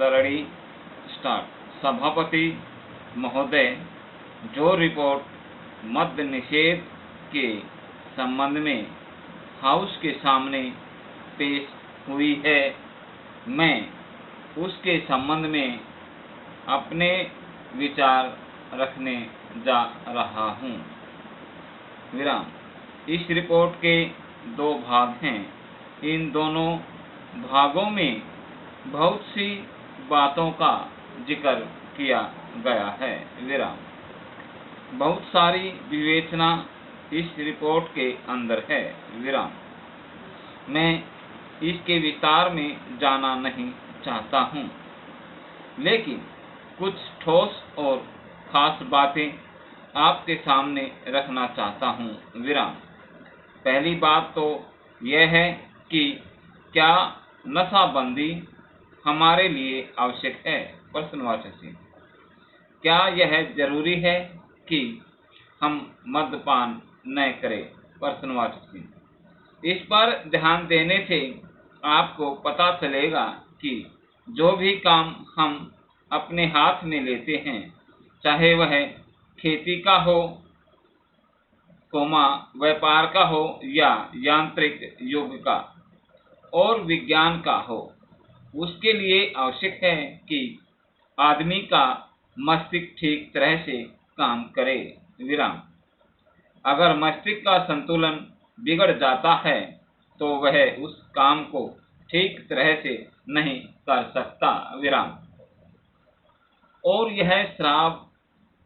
Ready start. सभापति महोदय, जो रिपोर्ट मद्य निषेध के संबंध में हाउस के सामने पेश हुई है, मैं उसके संबंध में अपने विचार रखने जा रहा हूँ। विराम। इस रिपोर्ट के दो भाग हैं। इन दोनों भागों में बहुत सी बातों का जिक्र किया गया है। विराम। बहुत सारी विवेचना इस रिपोर्ट के अंदर है। विराम। मैं इसके विस्तार में जाना नहीं चाहता हूँ, लेकिन कुछ ठोस और खास बातें आपके सामने रखना चाहता हूँ। विराम। पहली बात तो यह है कि क्या नशाबंदी हमारे लिए आवश्यक है? प्रश्नवाचक चिन्ह। क्या यह जरूरी है कि हम मद्यपान न करें? प्रश्नवाचक चिन्ह। इस पर ध्यान देने से आपको पता चलेगा कि जो भी काम हम अपने हाथ में लेते हैं, चाहे वह खेती का हो, व्यापार का हो या यांत्रिक युग का और विज्ञान का हो, उसके लिए आवश्यक है कि आदमी का मस्तिष्क ठीक तरह से काम करे। विराम। अगर मस्तिष्क का संतुलन बिगड़ जाता है तो वह उस काम को ठीक तरह से नहीं कर सकता। विराम। और यह शराब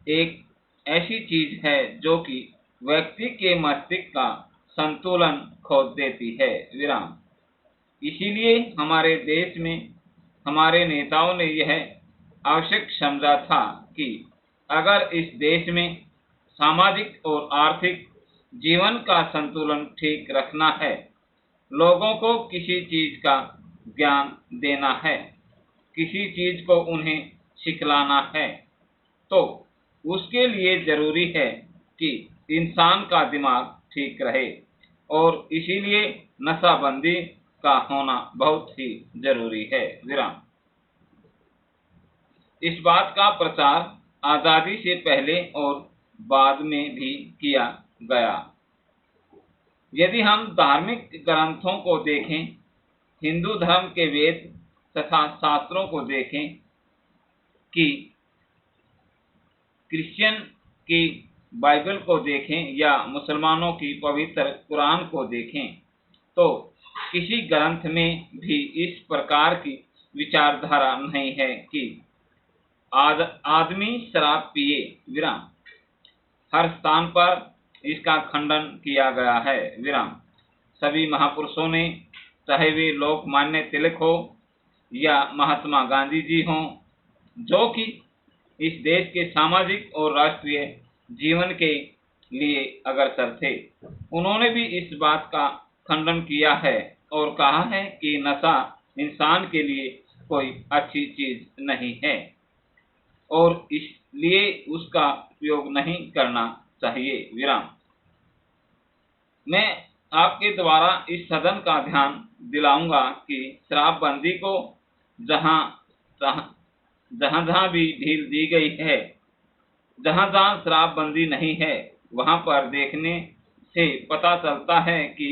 एक ऐसी चीज है जो कि व्यक्ति के मस्तिष्क का संतुलन खो देती है। विराम। इसीलिए हमारे देश में हमारे नेताओं ने यह आवश्यक समझा था कि अगर इस देश में सामाजिक और आर्थिक जीवन का संतुलन ठीक रखना है, लोगों को किसी चीज का ज्ञान देना है, किसी चीज को उन्हें सिखलाना है, तो उसके लिए जरूरी है कि इंसान का दिमाग ठीक रहे, और इसीलिए नशाबंदी का होना बहुत ही जरूरी है। विराम। इस बात का प्रचार आज़ादी से पहले और बाद में भी किया गया। यदि हम धार्मिक ग्रंथों को देखें, हिंदू धर्म के वेद तथा शास्त्रों को देखें, कि क्रिश्चियन की बाइबल को देखें या मुसलमानों की पवित्र कुरान को देखें, तो किसी ग्रंथ में भी इस प्रकार की विचारधारा नहीं है कि आदमी शराब पिए। विराम। हर स्थान पर इसका खंडन किया गया है। विराम। सभी महापुरुषों ने, चाहे वे लोकमान्य तिलक हो या महात्मा गांधी जी हों, जो कि इस देश के सामाजिक और राष्ट्रीय जीवन के लिए अग्रसर थे, उन्होंने भी इस बात का खंडन किया है और कहा है कि नशा इंसान के लिए कोई अच्छी चीज नहीं है और इसलिए उसका उपयोग नहीं करना चाहिए। विराम। मैं आपके द्वारा इस सदन का ध्यान दिलाऊंगा कि शराबबंदी को जहां भी ढील दी गई है, जहां शराबबंदी नहीं है, वहां पर देखने से पता चलता है कि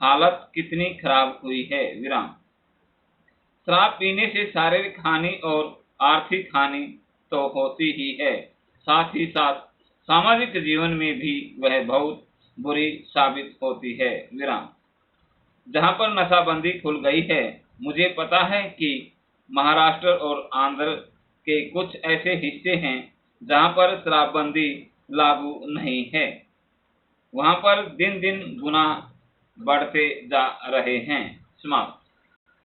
हालत कितनी खराब हुई है। विराम। शराब पीने से शारीरिक हानि और आर्थिक हानि तो होती ही है, साथ ही साथ सामाजिक जीवन में भी वह बहुत बुरी साबित होती है। विराम। जहां पर नशाबंदी खुल गई है, मुझे पता है कि महाराष्ट्र और आंध्र के कुछ ऐसे हिस्से हैं जहां पर शराबबंदी लागू नहीं है। वहां पर दिन दिन गुनाह बढ़ते जा रहे हैं। समाप्त।